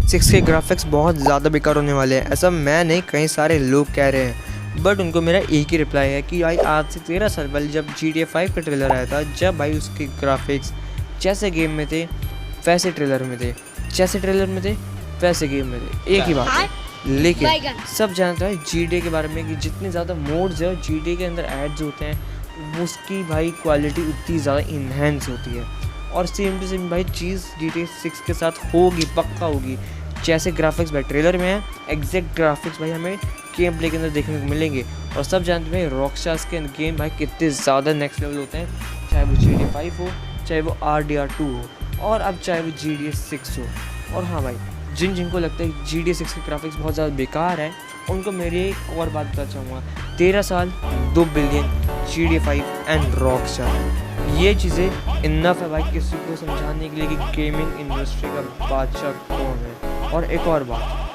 6 के ग्राफिक्स बहुत ज़्यादा बेकार होने वाले हैं। ऐसा मैं नहीं, कई सारे लोग कह रहे हैं। बट उनको मेरा एक ही रिप्लाई है कि भाई आज से 13 साल पहले जब GTA 5 का ट्रेलर आया था, जब भाई उसके ग्राफिक्स जैसे गेम में थे वैसे ट्रेलर में थे, जैसे ट्रेलर में थे वैसे गेम में थे, एक ही बात है। लेकिन सब जानता है GTA के बारे में कि जितने ज़्यादा मोड्स है GTA के अंदर एड्स होते हैं, उसकी भाई क्वालिटी उतनी ज़्यादा इन्हेंस होती है। और सेम टू सेम भाई चीज़ GTA 6 के साथ होगी, पक्का होगी। जैसे ग्राफिक्स भाई ट्रेलर में है, एग्जैक्ट ग्राफिक्स भाई हमें गेम प्ले के अंदर देखने को मिलेंगे। और सब जानते हैं भाई रॉकस्टार्स के गेम भाई कितने ज़्यादा नेक्स्ट लेवल होते हैं, चाहे वो GTA 5 हो, चाहे वो RDR 2 हो, और अब चाहे वो GTA 6 हो। और हाँ भाई, जिनको लगता है GTA 6 के ग्राफिक्स बहुत ज़्यादा बेकार है, उनको मेरी एक और बात बताना चाहूँगा। 13 साल, 2 बिलियन, GTA 5 एंड रॉकस्टार, ये चीज़ें इनफ है भाई किसी को समझाने के लिए कि गेमिंग इंडस्ट्री का बादशाह कौन है। और एक और बात,